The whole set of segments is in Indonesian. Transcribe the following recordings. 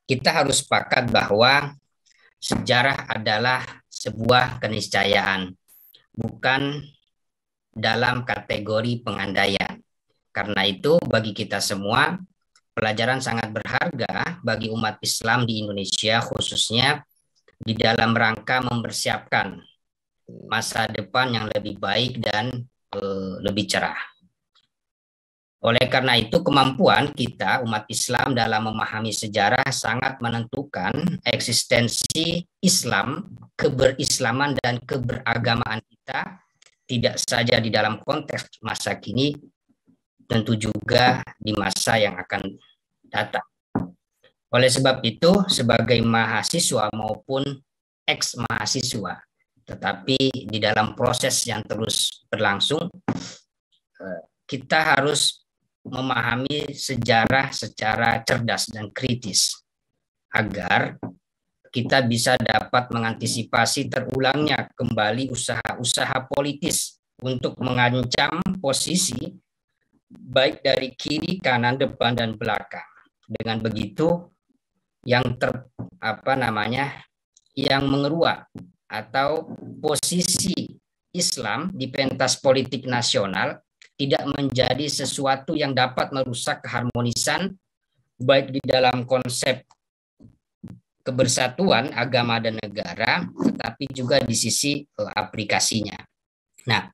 kita harus sepakat bahwa sejarah adalah sebuah keniscayaan, bukan dalam kategori pengandaian. Karena itu, bagi kita semua, pelajaran sangat berharga bagi umat Islam di Indonesia, khususnya di dalam rangka mempersiapkan masa depan yang lebih baik dan lebih cerah. Oleh karena itu, kemampuan kita umat Islam dalam memahami sejarah sangat menentukan eksistensi Islam, keberislaman dan keberagamaan kita, tidak saja di dalam konteks masa kini, tentu juga di masa yang akan datang. Oleh sebab itu, sebagai mahasiswa maupun ex-mahasiswa, tetapi di dalam proses yang terus berlangsung, kita harus memahami sejarah secara cerdas dan kritis agar kita bisa dapat mengantisipasi terulangnya kembali usaha-usaha politis untuk mengancam posisi baik dari kiri, kanan, depan, dan belakang. Dengan begitu, yang yang mengeruak atau posisi Islam di pentas politik nasional tidak menjadi sesuatu yang dapat merusak keharmonisan baik di dalam konsep kebersatuan agama dan negara, tetapi juga di sisi aplikasinya. Nah,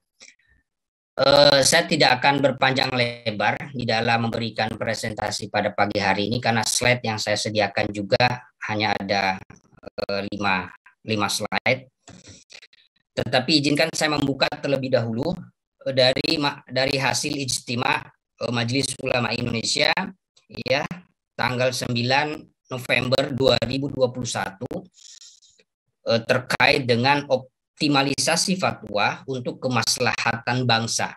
saya tidak akan berpanjang lebar di dalam memberikan presentasi pada pagi hari ini karena slide yang saya sediakan juga hanya ada 5 slide. Tetapi izinkan saya membuka terlebih dahulu dari hasil ijtima Majelis Ulama Indonesia ya tanggal 9 November 2021 terkait dengan optimalisasi fatwa untuk kemaslahatan bangsa.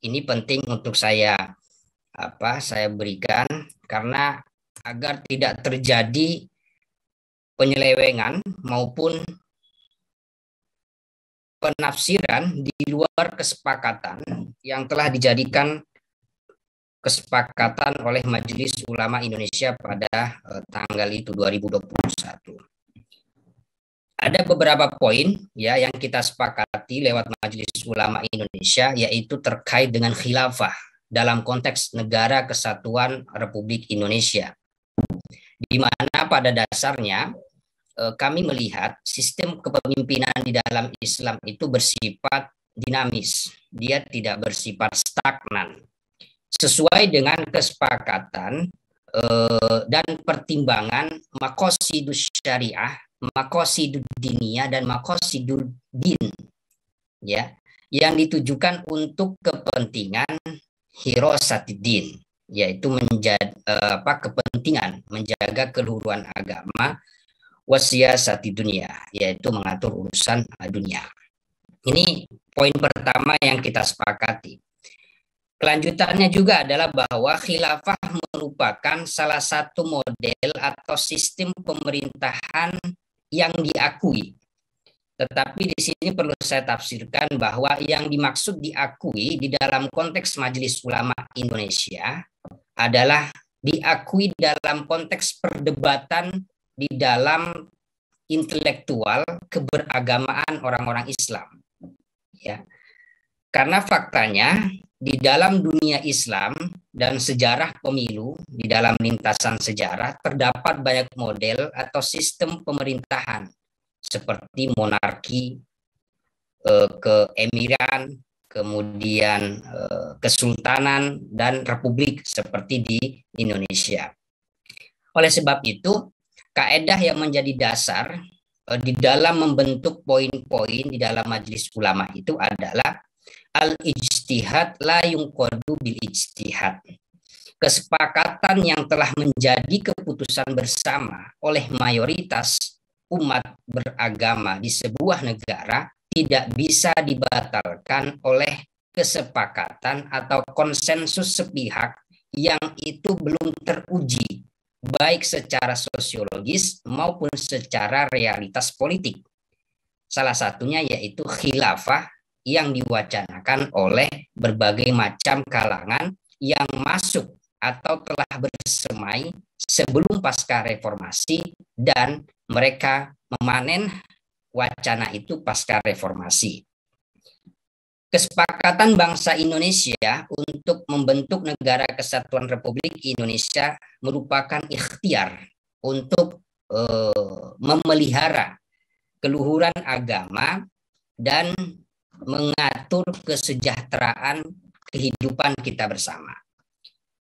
Ini penting untuk saya berikan karena agar tidak terjadi penyelewengan maupun penafsiran di luar kesepakatan yang telah dijadikan kesepakatan oleh Majelis Ulama Indonesia pada tanggal itu 2021. Ada beberapa poin ya yang kita sepakati lewat Majelis Ulama Indonesia, yaitu terkait dengan khilafah dalam konteks Negara Kesatuan Republik Indonesia, di mana pada dasarnya kami melihat sistem kepemimpinan di dalam Islam itu bersifat dinamis, dia tidak bersifat stagnan. Sesuai dengan kesepakatan dan pertimbangan maqasidus syariah, maqasidud diniyah dan maqasidud din, ya, yang ditujukan untuk kepentingan hirasatid, yaitu kepentingan menjaga keluhuran agama, wasiyasati dunia, yaitu mengatur urusan dunia. Ini poin pertama yang kita sepakati. Kelanjutannya juga adalah bahwa khilafah merupakan salah satu model atau sistem pemerintahan yang diakui. Tetapi di sini perlu saya tafsirkan bahwa yang dimaksud diakui di dalam konteks Majelis Ulama Indonesia adalah diakui dalam konteks perdebatan di dalam intelektual keberagamaan orang-orang Islam, ya. Karena faktanya di dalam dunia Islam dan sejarah pemilu, di dalam lintasan sejarah terdapat banyak model atau sistem pemerintahan seperti monarki, keemiran, kemudian kesultanan dan republik seperti di Indonesia. Oleh sebab itu, kaedah yang menjadi dasar di dalam membentuk poin-poin di dalam Majelis Ulama itu adalah al-ijtihad la yunqadu bil ijtihad. Kesepakatan yang telah menjadi keputusan bersama oleh mayoritas umat beragama di sebuah negara tidak bisa dibatalkan oleh kesepakatan atau konsensus sepihak yang itu belum teruji baik secara sosiologis maupun secara realitas politik. Salah satunya yaitu khilafah yang diwacanakan oleh berbagai macam kalangan yang masuk atau telah bersemai sebelum pasca reformasi dan mereka memanen wacana itu pasca reformasi. Kesepakatan bangsa Indonesia untuk membentuk Negara Kesatuan Republik Indonesia merupakan ikhtiar untuk memelihara keluhuran agama dan mengatur kesejahteraan kehidupan kita bersama.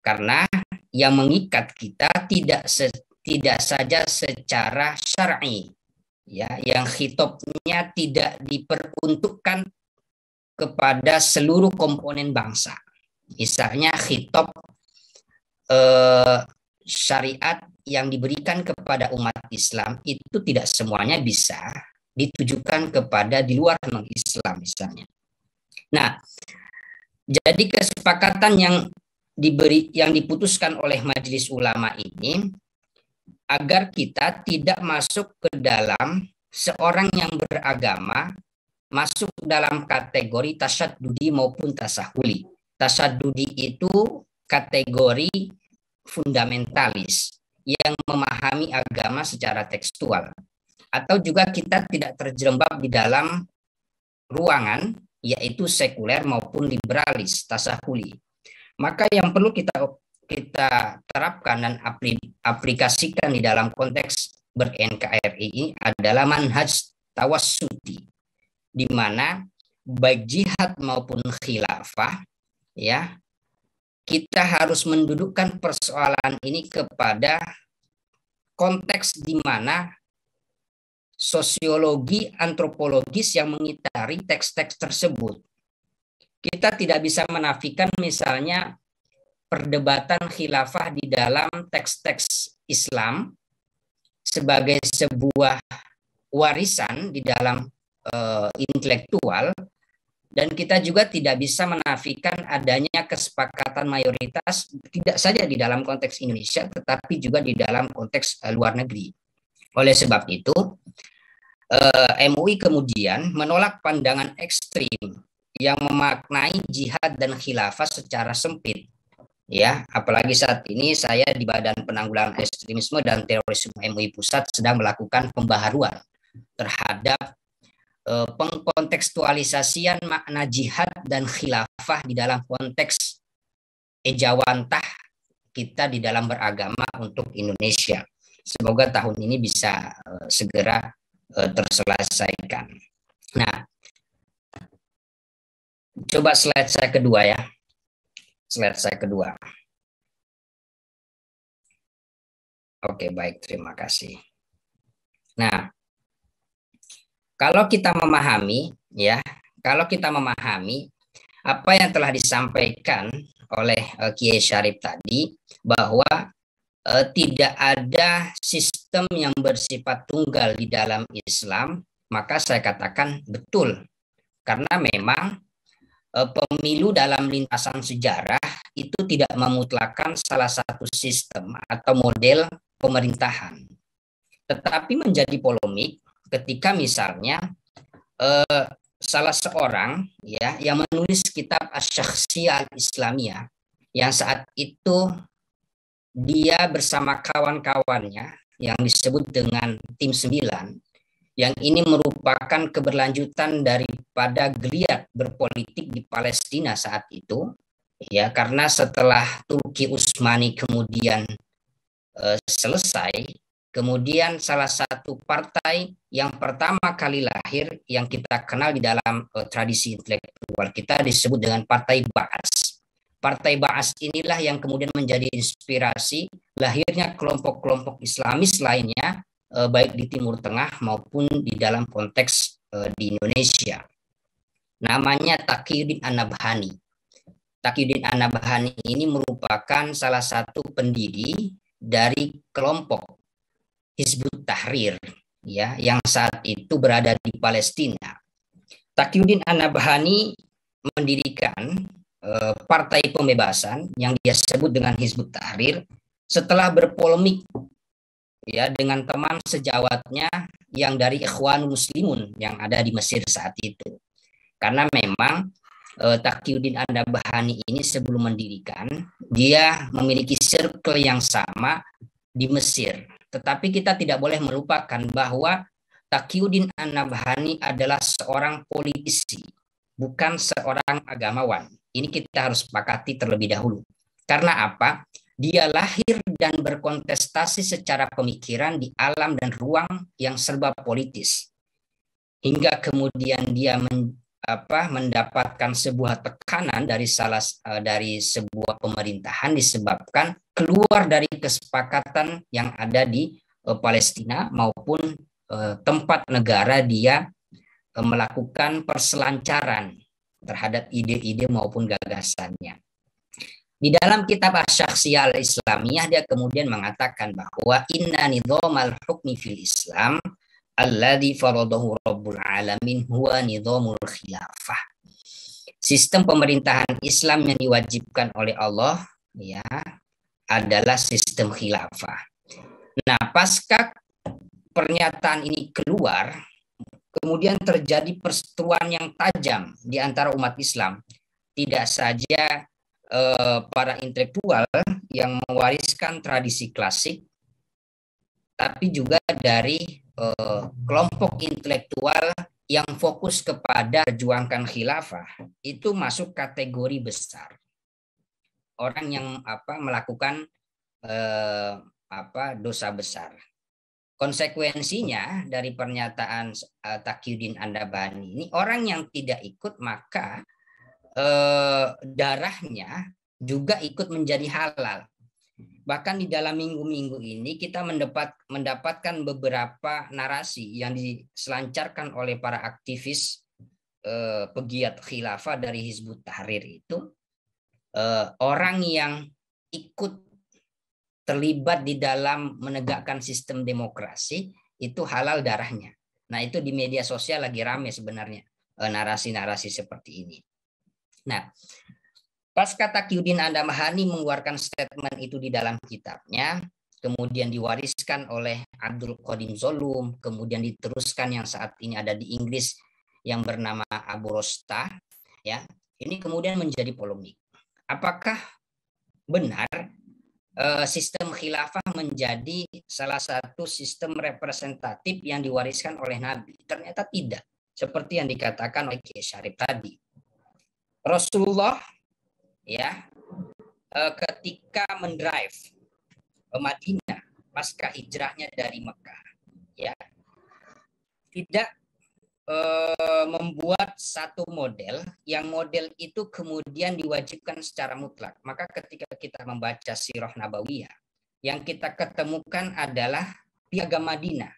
Karena yang mengikat kita tidak saja secara syar'i, ya, yang khitabnya tidak diperuntukkan kepada seluruh komponen bangsa. Misalnya khitab syariat yang diberikan kepada umat Islam itu tidak semuanya bisa ditujukan kepada di luar non-Islam misalnya. Nah, jadi kesepakatan yang diputuskan oleh Majelis Ulama ini agar kita tidak masuk ke dalam seorang yang beragama masuk dalam kategori tasyadudi maupun tasahuli. Tasyadudi itu kategori fundamentalis yang memahami agama secara tekstual. Atau juga kita tidak terjerembab di dalam ruangan, yaitu sekuler maupun liberalis, tasahuli. Maka yang perlu kita terapkan dan aplikasikan di dalam konteks ber-NKRI ini adalah manhaj tawassuti, di mana baik jihad maupun khilafah, ya, kita harus mendudukkan persoalan ini kepada konteks di mana sosiologi antropologis yang mengitari teks-teks tersebut. Kita tidak bisa menafikan misalnya perdebatan khilafah di dalam teks-teks Islam sebagai sebuah warisan di dalam intelektual, dan kita juga tidak bisa menafikan adanya kesepakatan mayoritas tidak saja di dalam konteks Indonesia tetapi juga di dalam konteks luar negeri. Oleh sebab itu MUI kemudian menolak pandangan ekstrim yang memaknai jihad dan khilafah secara sempit, ya, apalagi saat ini saya di Badan Penanggulangan Ekstremisme dan Terorisme MUI Pusat sedang melakukan pembaharuan terhadap pengkontekstualisasian makna jihad dan khilafah di dalam konteks ejawantah kita di dalam beragama untuk Indonesia. Semoga tahun ini bisa segera terselesaikan. Nah, coba slide saya kedua ya. Slide saya kedua. Oke, baik, terima kasih. Nah, kalau kita memahami apa yang telah disampaikan oleh Kiai Syarif tadi, bahwa tidak ada sistem yang bersifat tunggal di dalam Islam, maka saya katakan betul. Karena memang pemilu dalam lintasan sejarah itu tidak memutlakkan salah satu sistem atau model pemerintahan. Tetapi menjadi polemik ketika misalnya salah seorang, ya, yang menulis kitab Asy-Syakhsiyah Al-Islamiyah yang saat itu dia bersama kawan-kawannya yang disebut dengan Tim 9, yang ini merupakan keberlanjutan daripada geliat berpolitik di Palestina saat itu, ya, karena setelah Turki Utsmani kemudian selesai, kemudian salah satu partai yang pertama kali lahir yang kita kenal di dalam tradisi intelektual kita disebut dengan Partai Ba'as. Partai Ba'as inilah yang kemudian menjadi inspirasi lahirnya kelompok-kelompok Islamis lainnya, baik di Timur Tengah maupun di dalam konteks di Indonesia. Namanya Taqiyuddin An-Nabhani. Taqiyuddin An-Nabhani ini merupakan salah satu pendiri dari kelompok Hizbut Tahrir, ya, yang saat itu berada di Palestina. Taqiyuddin An-Nabhani mendirikan Partai Pembebasan yang dia sebut dengan Hizbut Tahrir setelah berpolemik, ya, dengan teman sejawatnya yang dari Ikhwanul Muslimun yang ada di Mesir saat itu. Karena memang Taqiyuddin An-Nabhani ini sebelum mendirikan, dia memiliki circle yang sama di Mesir. Tetapi kita tidak boleh melupakan bahwa Taqiyuddin An-Nabhani adalah seorang politisi, bukan seorang agamawan. Ini kita harus sepakati terlebih dahulu. Karena apa? Dia lahir dan berkontestasi secara pemikiran di alam dan ruang yang serba politis. Hingga kemudian dia mendapatkan sebuah tekanan dari sebuah pemerintahan disebabkan keluar dari kesepakatan yang ada di Palestina maupun tempat negara dia melakukan perselancaran terhadap ide-ide maupun gagasannya. Di dalam kitab Asy-Syakhsiyah Islamiyah dia kemudian mengatakan bahwa inna nidhamal hukmi fil Islam alladzi faradahu Rabbul Alamin huwa nidhamul khilafah. Sistem pemerintahan Islam yang diwajibkan oleh Allah ya adalah sistem khilafah. Nah, pasca pernyataan ini keluar, kemudian terjadi perseteruan yang tajam di antara umat Islam. Tidak saja para intelektual yang mewariskan tradisi klasik, tapi juga dari kelompok intelektual yang fokus kepada perjuangkan khilafah itu masuk kategori besar. Orang yang melakukan dosa besar. Konsekuensinya dari pernyataan Taqiyuddin An-Nabhani ini, orang yang tidak ikut maka darahnya juga ikut menjadi halal. Bahkan di dalam minggu-minggu ini kita mendapatkan beberapa narasi yang diselancarkan oleh para aktivis pegiat khilafah dari Hizbut Tahrir itu, orang yang ikut terlibat di dalam menegakkan sistem demokrasi itu halal darahnya. Nah, itu di media sosial lagi rame sebenarnya narasi-narasi seperti ini. Nah, pasca Taqiyuddin An-Nabhani mengeluarkan statement itu di dalam kitabnya, kemudian diwariskan oleh Abdul Qadim Zolum, kemudian diteruskan yang saat ini ada di Inggris yang bernama Abu Rosta, ya. Ini kemudian menjadi polemik. Apakah benar sistem khilafah menjadi salah satu sistem representatif yang diwariskan oleh Nabi? Ternyata tidak, seperti yang dikatakan oleh Kiai Syarif tadi. Rasulullah ya ketika mendrive Madinah pasca hijrahnya dari Mekah ya tidak membuat satu model yang model itu kemudian diwajibkan secara mutlak. Maka ketika kita membaca Sirah Nabawiyah yang kita ketemukan adalah Piagam Madinah,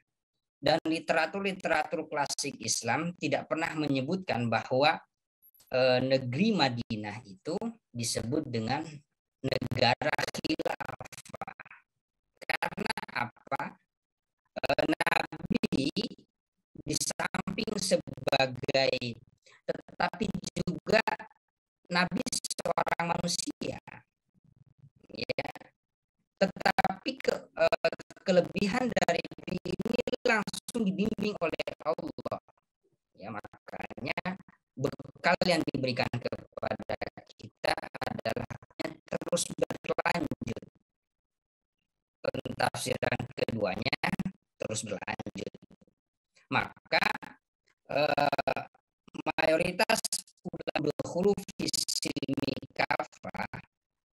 dan literatur klasik Islam tidak pernah menyebutkan bahwa negeri Madinah itu disebut dengan negara khilafah. Karena apa? Nabi di samping sebagai, tetapi juga Nabi seorang manusia, ya. Tetapi kelebihan dari ini langsung dibimbing oleh Allah, ya. Makanya bekal yang diberikan kepada kita adalah terus berlanjut. Pentafsiran keduanya terus berlanjut. Maka mayoritas ulama huruf silmi kafah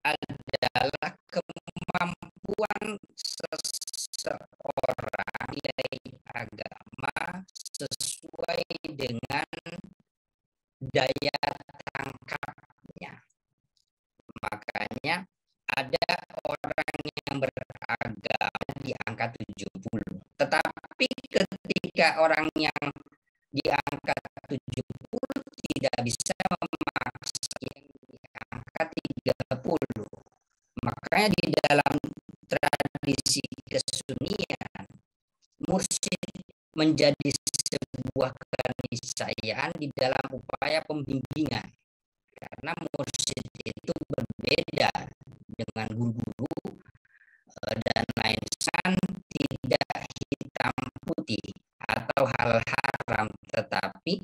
adalah kemampuan seseorang nilai agama sesuai dengan daya tangkapnya. Makanya ada orang yang beragama di angka 70. Tetapi ketika orang yang di angka 70 tidak bisa memaksa yang di angka 30. Makanya di dalam tradisi kesunnian, mursyid menjadi sebuah keniscayaan di dalam upaya pembimbingan. Karena mursyid itu berbeda dengan guru-guru dan lain tidak hitam putih atau hal haram, tetapi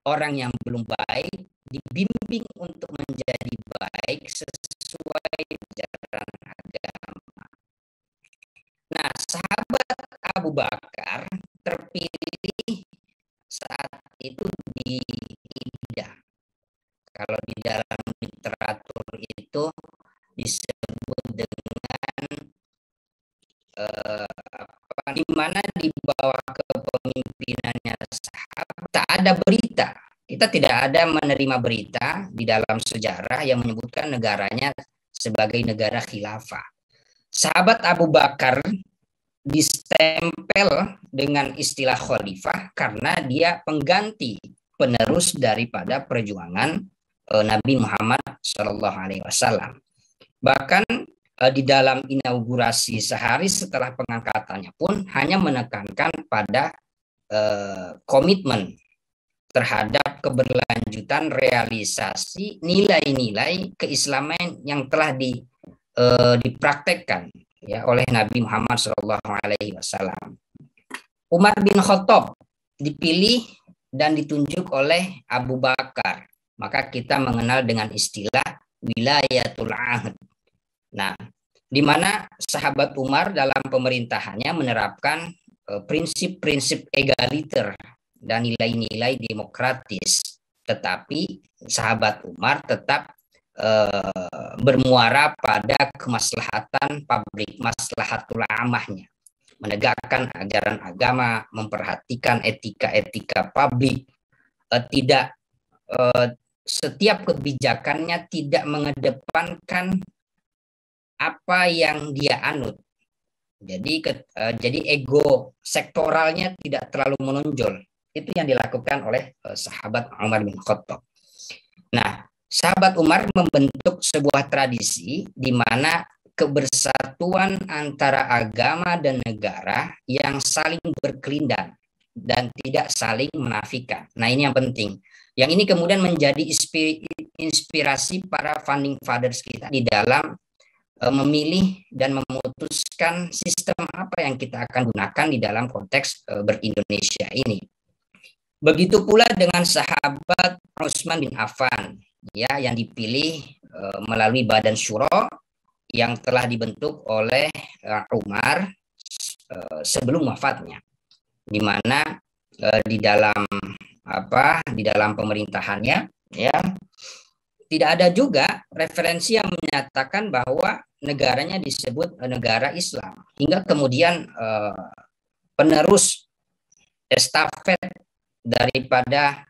orang yang belum baik dibimbing untuk menjadi baik sesuai ajaran agama. Nah, sahabat Abu Bakar terpilih saat itu di Ida. Kalau di dalam literatur itu disebut dengan di mana di bawah kepemimpinannya sahabat tak ada berita. Kita tidak ada menerima berita di dalam sejarah yang menyebutkan negaranya sebagai negara khilafah. Sahabat Abu Bakar distempel dengan istilah khalifah karena dia pengganti penerus daripada perjuangan Nabi Muhammad SAW. Bahkan di dalam inaugurasi sehari setelah pengangkatannya pun hanya menekankan pada komitmen terhadap keberlanjutan realisasi nilai-nilai keislaman yang telah dipraktekkan ya oleh Nabi Muhammad SAW. Umar bin Khattab dipilih dan ditunjuk oleh Abu Bakar. Maka kita mengenal dengan istilah wilayatul ahd. Nah, di mana sahabat Umar dalam pemerintahannya menerapkan prinsip-prinsip egaliter dan nilai-nilai demokratis. Tetapi sahabat Umar tetap bermuara pada kemaslahatan publik, maslahatul amahnya, menegakkan ajaran agama, memperhatikan etika-etika publik, tidak setiap kebijakannya tidak mengedepankan apa yang dia anut. Jadi ego sektoralnya tidak terlalu menonjol. Itu yang dilakukan oleh sahabat Umar bin Khattab. Nah, sahabat Umar membentuk sebuah tradisi di mana kebersatuan antara agama dan negara yang saling berkelindan dan tidak saling menafikan. Nah, ini yang penting. Yang ini kemudian menjadi inspirasi para founding fathers kita di dalam memilih dan memutuskan sistem apa yang kita akan gunakan di dalam konteks ber-Indonesia ini. Begitu pula dengan sahabat Utsman bin Affan, ya, yang dipilih melalui Badan Syuro yang telah dibentuk oleh Umar sebelum wafatnya, di mana di dalam pemerintahannya, ya, tidak ada juga referensi yang menyatakan bahwa negaranya disebut negara Islam. Hingga kemudian penerus estafet daripada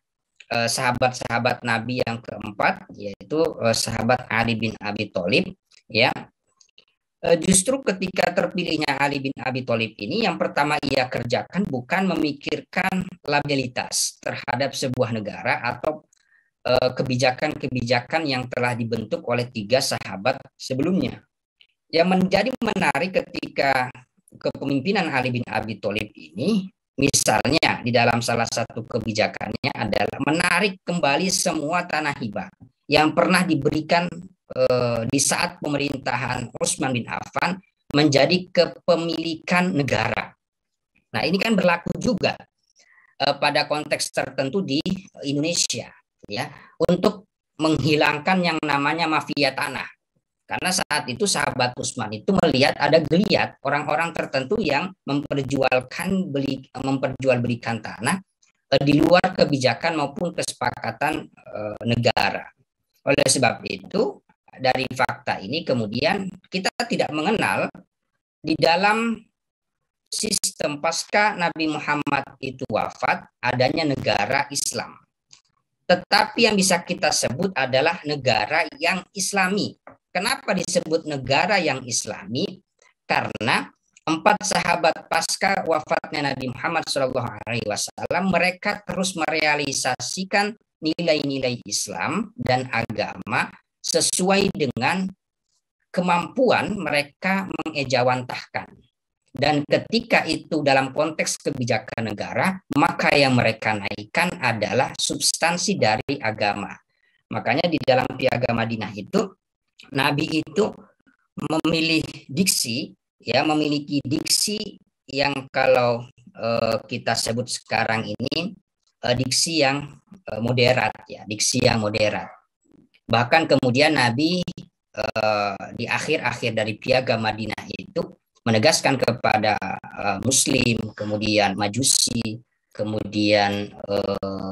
sahabat-sahabat Nabi yang keempat, yaitu sahabat Ali bin Abi Thalib, ya. Justru ketika terpilihnya Ali bin Abi Thalib ini, yang pertama ia kerjakan bukan memikirkan labilitas terhadap sebuah negara atau kebijakan-kebijakan yang telah dibentuk oleh tiga sahabat sebelumnya. Yang menjadi menarik ketika kepemimpinan Ali bin Abi Thalib ini, misalnya di dalam salah satu kebijakannya adalah menarik kembali semua tanah hibah yang pernah diberikan di saat pemerintahan Utsman bin Affan menjadi kepemilikan negara. Nah, ini kan berlaku juga pada konteks tertentu di Indonesia, ya, untuk menghilangkan yang namanya mafia tanah. Karena saat itu sahabat Utsman itu melihat ada geliat orang-orang tertentu yang memperjualbelikan tanah di luar kebijakan maupun kesepakatan negara. Oleh sebab itu, dari fakta ini kemudian kita tidak mengenal di dalam sistem pasca Nabi Muhammad itu wafat adanya negara Islam. Tetapi yang bisa kita sebut adalah negara yang Islami. Kenapa disebut negara yang Islami? Karena 4 sahabat pasca wafatnya Nabi Muhammad SAW, mereka terus merealisasikan nilai-nilai Islam dan agama sesuai dengan kemampuan mereka mengejawantahkan. Dan ketika itu dalam konteks kebijakan negara, maka yang mereka naikkan adalah substansi dari agama. Makanya di dalam Piagam Madinah itu, Nabi itu memiliki diksi yang kalau kita sebut sekarang ini diksi yang moderat, ya, diksi yang moderat. Bahkan kemudian Nabi di akhir-akhir dari Piagam Madinah itu menegaskan kepada Muslim, kemudian Majusi, kemudian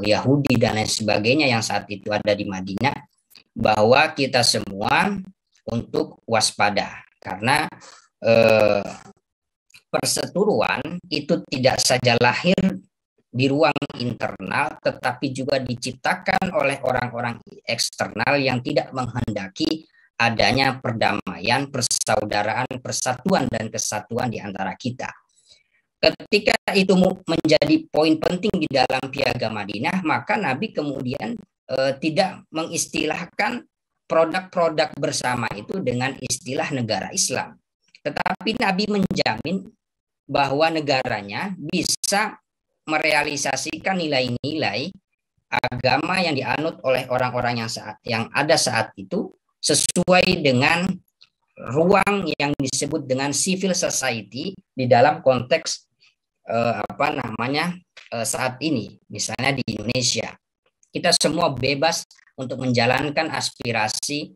Yahudi dan lain sebagainya yang saat itu ada di Madinah, bahwa kita semua untuk waspada karena perseteruan itu tidak saja lahir di ruang internal, tetapi juga diciptakan oleh orang-orang eksternal yang tidak menghendaki adanya perdamaian, persaudaraan, persatuan, dan kesatuan di antara kita. Ketika itu menjadi poin penting di dalam Piagam Madinah, maka Nabi kemudian tidak mengistilahkan produk-produk bersama itu dengan istilah negara Islam. Tetapi Nabi menjamin bahwa negaranya bisa merealisasikan nilai-nilai agama yang dianut oleh orang-orang yang ada saat itu sesuai dengan ruang yang disebut dengan civil society di dalam konteks saat ini. Misalnya di Indonesia, kita semua bebas untuk menjalankan aspirasi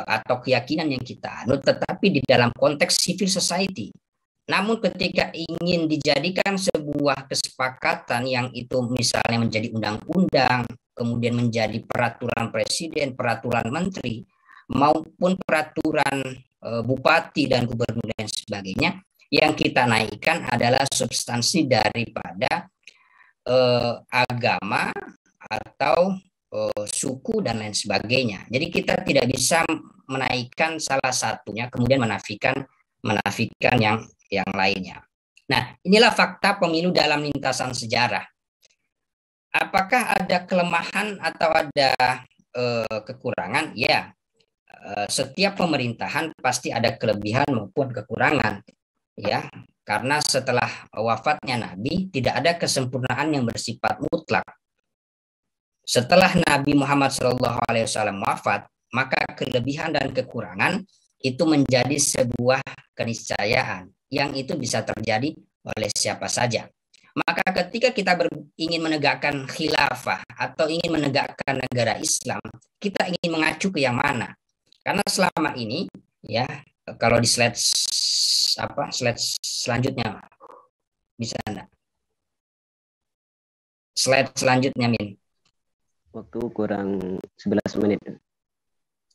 atau keyakinan yang kita anut, tetapi di dalam konteks civil society. Namun ketika ingin dijadikan sebuah kesepakatan yang itu misalnya menjadi undang-undang, kemudian menjadi peraturan presiden, peraturan menteri, maupun peraturan bupati dan gubernur dan sebagainya, yang kita naikkan adalah substansi daripada agama atau suku dan lain sebagainya. Jadi kita tidak bisa menaikkan salah satunya kemudian menafikan yang lainnya. Nah, inilah fakta pemilu dalam lintasan sejarah. Apakah ada kelemahan atau ada kekurangan? Ya, setiap pemerintahan pasti ada kelebihan maupun kekurangan, ya. Karena setelah wafatnya Nabi tidak ada kesempurnaan yang bersifat mutlak. Setelah Nabi Muhammad SAW wafat, maka kelebihan dan kekurangan itu menjadi sebuah keniscayaan yang itu bisa terjadi oleh siapa saja. Maka ketika kita ingin menegakkan khilafah atau ingin menegakkan negara Islam, kita ingin mengacu ke yang mana? Karena selama ini, ya, kalau di slide selanjutnya bisa enggak? Slide selanjutnya, Min. Waktu kurang 11 menit.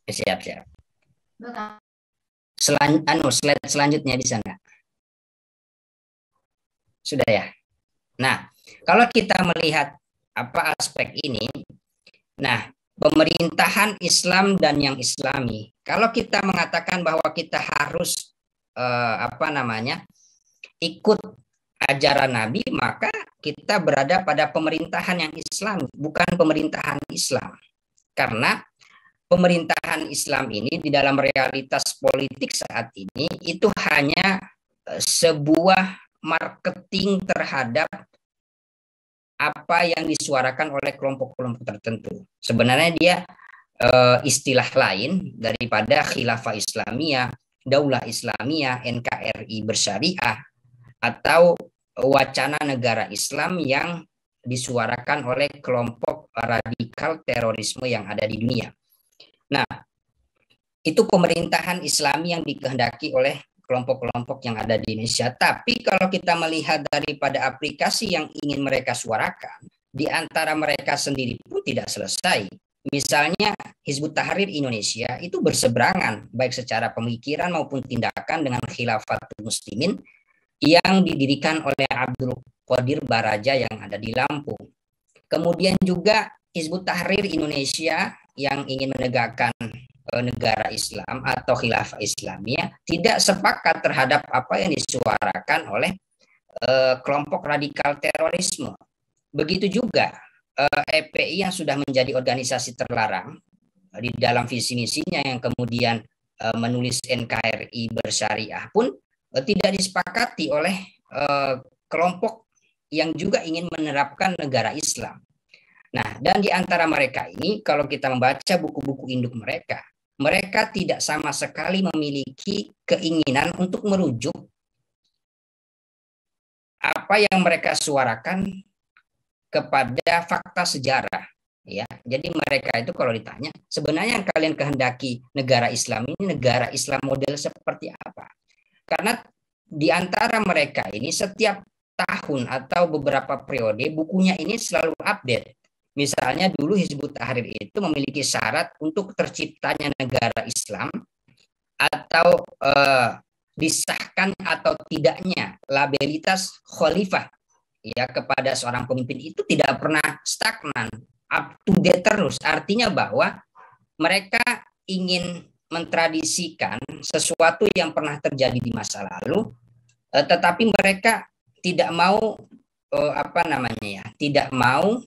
Siap. Slide selanjutnya bisa enggak? Sudah ya. Nah, kalau kita melihat aspek ini, nah, pemerintahan Islam dan yang Islami, kalau kita mengatakan bahwa kita harus ikut ajaran Nabi, maka kita berada pada pemerintahan yang Islam, bukan pemerintahan Islam. Karena pemerintahan Islam ini di dalam realitas politik saat ini itu hanya sebuah marketing terhadap apa yang disuarakan oleh kelompok-kelompok tertentu. Sebenarnya dia istilah lain daripada khilafah Islamiyah, daulah Islamiyah, NKRI bersyariah, atau wacana negara Islam yang disuarakan oleh kelompok radikal terorisme yang ada di dunia. Nah, itu pemerintahan Islami yang dikehendaki oleh kelompok-kelompok yang ada di Indonesia. Tapi kalau kita melihat daripada aplikasi yang ingin mereka suarakan, di antara mereka sendiri pun tidak selesai. Misalnya Hizbut Tahrir Indonesia itu berseberangan baik secara pemikiran maupun tindakan dengan Khilafatul Muslimin yang didirikan oleh Abdul Qadir Baraja yang ada di Lampung. Kemudian juga Hizbut Tahrir Indonesia yang ingin menegakkan negara Islam atau khilafah Islamiyah tidak sepakat terhadap apa yang disuarakan oleh kelompok radikal terorisme. Begitu juga EPI yang sudah menjadi organisasi terlarang di dalam visi misinya yang kemudian menulis NKRI bersyariah pun tidak disepakati oleh kelompok yang juga ingin menerapkan negara Islam. Nah, dan di antara mereka ini kalau kita membaca buku-buku induk mereka tidak sama sekali memiliki keinginan untuk merujuk apa yang mereka suarakan kepada fakta sejarah. Ya, jadi mereka itu kalau ditanya, sebenarnya yang kalian kehendaki negara Islam ini negara Islam model seperti apa? Karena di antara mereka ini setiap tahun atau beberapa periode bukunya ini selalu update. Misalnya dulu Hizbut Tahrir itu memiliki syarat untuk terciptanya negara Islam atau disahkan atau tidaknya labelitas khalifah ya kepada seorang pemimpin itu tidak pernah stagnan, up to date terus. Artinya bahwa mereka ingin mentradisikan sesuatu yang pernah terjadi di masa lalu, tetapi mereka tidak mau tidak mau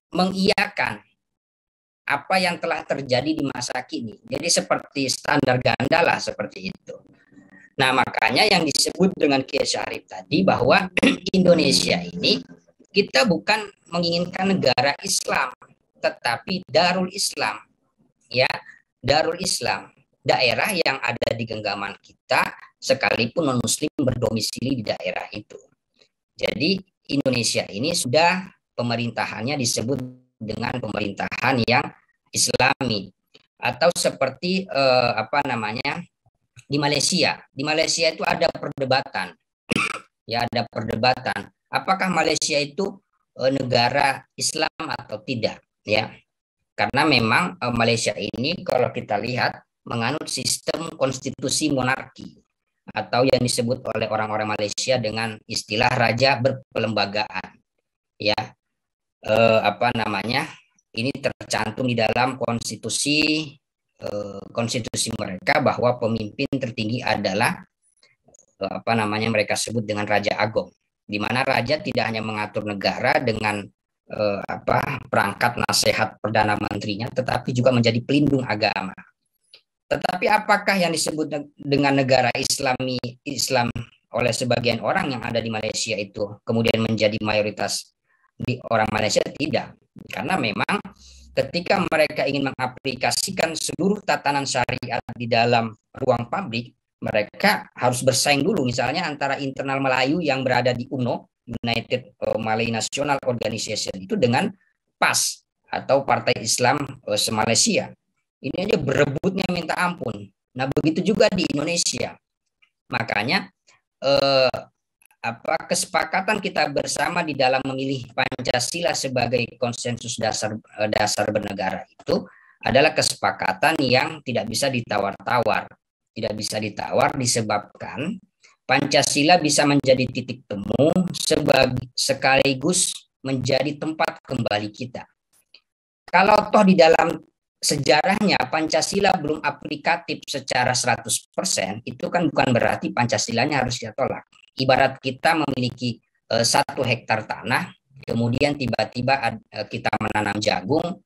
mengiyakan apa yang telah terjadi di masa kini. Jadi seperti standar ganda lah seperti itu. Nah, makanya yang disebut dengan Kiai Syarif tadi bahwa Indonesia ini kita bukan menginginkan negara Islam, tetapi Darul Islam. Ya, Darul Islam, daerah yang ada di genggaman kita sekalipun non-muslim berdomisili di daerah itu. Jadi Indonesia ini sudah pemerintahannya disebut dengan pemerintahan yang Islami atau seperti di Malaysia. Di Malaysia itu ada perdebatan. Ya, ada perdebatan. Apakah Malaysia itu negara Islam atau tidak, ya. Karena memang Malaysia ini kalau kita lihat menganut sistem konstitusi monarki atau yang disebut oleh orang-orang Malaysia dengan istilah raja berpelembagaan. Ya. Ini tercantum di dalam konstitusi mereka bahwa pemimpin tertinggi adalah mereka sebut dengan Raja Agong, di mana raja tidak hanya mengatur negara dengan perangkat nasihat perdana menterinya, tetapi juga menjadi pelindung agama. Tetapi apakah yang disebut dengan negara Islam oleh sebagian orang yang ada di Malaysia itu kemudian menjadi mayoritas di orang Malaysia? Tidak, karena memang ketika mereka ingin mengaplikasikan seluruh tatanan syariat di dalam ruang publik, mereka harus bersaing dulu misalnya antara internal Melayu yang berada di UMNO, United Malay National Organization, itu dengan PAS atau Partai Islam se-Malaysia. Ini aja berebutnya minta ampun. Nah, begitu juga di Indonesia. Makanya kesepakatan kita bersama di dalam memilih Pancasila sebagai konsensus dasar bernegara itu adalah kesepakatan yang tidak bisa ditawar-tawar. Tidak bisa ditawar disebabkan Pancasila bisa menjadi titik temu sekaligus menjadi tempat kembali kita. Kalau toh di dalam sejarahnya Pancasila belum aplikatif secara 100%, itu kan bukan berarti Pancasilanya harus kita tolak. Ibarat kita memiliki 1 hektar tanah, kemudian tiba-tiba kita menanam jagung,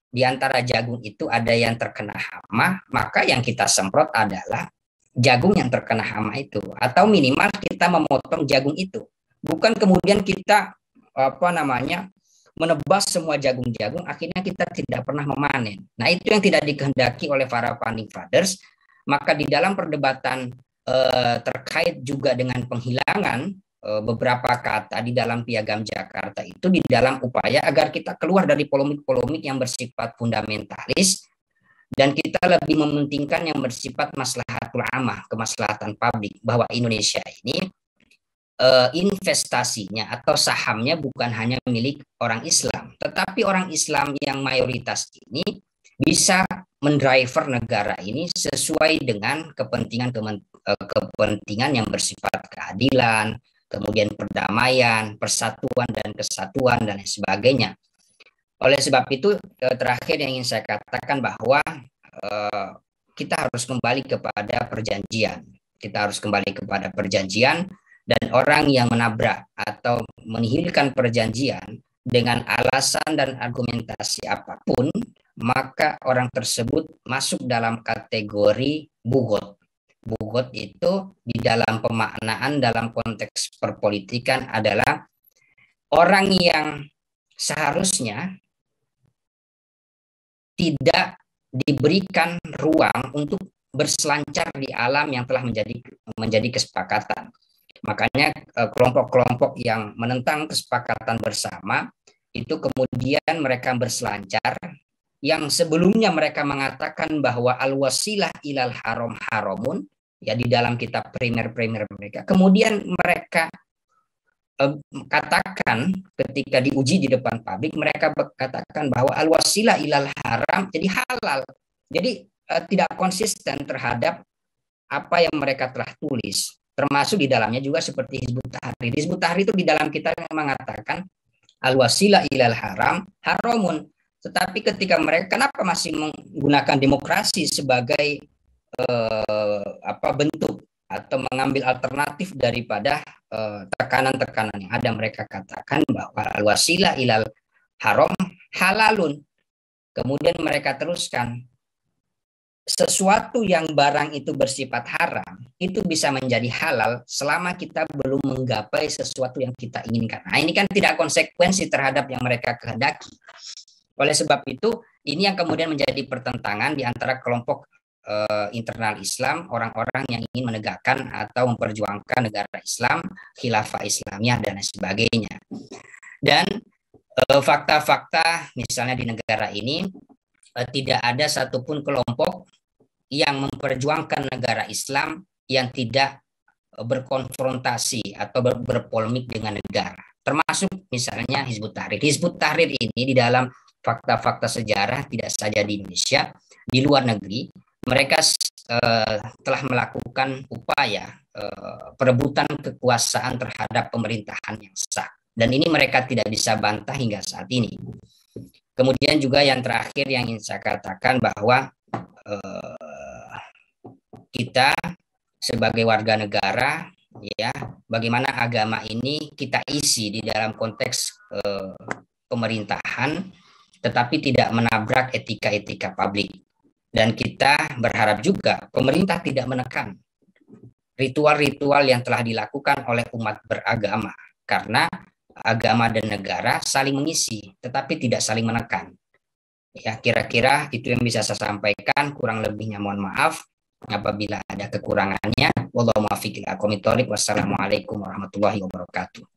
di antara jagung itu ada yang terkena hama, maka yang kita semprot adalah jagung yang terkena hama itu, atau minimal kita memotong jagung itu. Bukan kemudian kita menebas semua jagung-jagung, akhirnya kita tidak pernah memanen. Nah, itu yang tidak dikehendaki oleh para founding fathers. Maka di dalam perdebatan terkait juga dengan penghilangan beberapa kata di dalam Piagam Jakarta itu di dalam upaya agar kita keluar dari polemik-polemik yang bersifat fundamentalis dan kita lebih mementingkan yang bersifat maslahatul amah, kemaslahatan publik, bahwa Indonesia ini investasinya atau sahamnya bukan hanya milik orang Islam, tetapi orang Islam yang mayoritas ini bisa mendriver negara ini sesuai dengan kepentingan yang bersifat keadilan, kemudian perdamaian, persatuan dan kesatuan dan lain sebagainya. Oleh sebab itu terakhir yang ingin saya katakan bahwa kita harus kembali kepada perjanjian. Kita harus kembali kepada perjanjian, dan orang yang menabrak atau menihilkan perjanjian dengan alasan dan argumentasi apapun, maka orang tersebut masuk dalam kategori bugot. Bugot itu di dalam pemaknaan dalam konteks perpolitikan adalah orang yang seharusnya tidak diberikan ruang untuk berselancar di alam yang telah menjadi kesepakatan. Makanya kelompok-kelompok yang menentang kesepakatan bersama itu kemudian mereka berselancar, yang sebelumnya mereka mengatakan bahwa al-wasilah ilal haram haramun, ya di dalam kitab primer-primer mereka. Kemudian mereka katakan ketika diuji di depan publik, mereka katakan bahwa al-wasilah ilal haram jadi halal. Jadi tidak konsisten terhadap apa yang mereka telah tulis. Termasuk di dalamnya juga seperti Hizbut Tahrir. Hizbut Tahrir itu di dalam kitabnya mengatakan al-wasilah ilal haram haramun. Tetapi ketika mereka kenapa masih menggunakan demokrasi sebagai bentuk atau mengambil alternatif daripada tekanan-tekanan yang ada, mereka katakan bahwa al-wasilah ilal haram halalun. Kemudian mereka teruskan, sesuatu yang barang itu bersifat haram itu bisa menjadi halal selama kita belum menggapai sesuatu yang kita inginkan. Nah, ini kan tidak konsekuensi terhadap yang mereka kehendaki. Oleh sebab itu, ini yang kemudian menjadi pertentangan di antara kelompok internal Islam, orang-orang yang ingin menegakkan atau memperjuangkan negara Islam, khilafah Islamiyah dan sebagainya. Dan fakta-fakta misalnya di negara ini tidak ada satupun kelompok yang memperjuangkan negara Islam yang tidak berkonfrontasi atau berpolemik dengan negara. Termasuk misalnya Hizbut Tahrir. Hizbut Tahrir ini di dalam fakta-fakta sejarah tidak saja di Indonesia, di luar negeri, mereka telah melakukan upaya perebutan kekuasaan terhadap pemerintahan yang sah. Dan ini mereka tidak bisa bantah hingga saat ini. Kemudian juga yang terakhir yang ingin saya katakan bahwa kita sebagai warga negara, ya, bagaimana agama ini kita isi di dalam konteks pemerintahan, tetapi tidak menabrak etika-etika publik. Dan kita berharap juga pemerintah tidak menekan ritual-ritual yang telah dilakukan oleh umat beragama, karena agama dan negara saling mengisi, tetapi tidak saling menekan. Ya, kira-kira itu yang bisa saya sampaikan. Kurang lebihnya mohon maaf apabila ada kekurangannya. Wallahu muwaffiq ila aqwamit thoriq. Wassalamualaikum warahmatullahi wabarakatuh.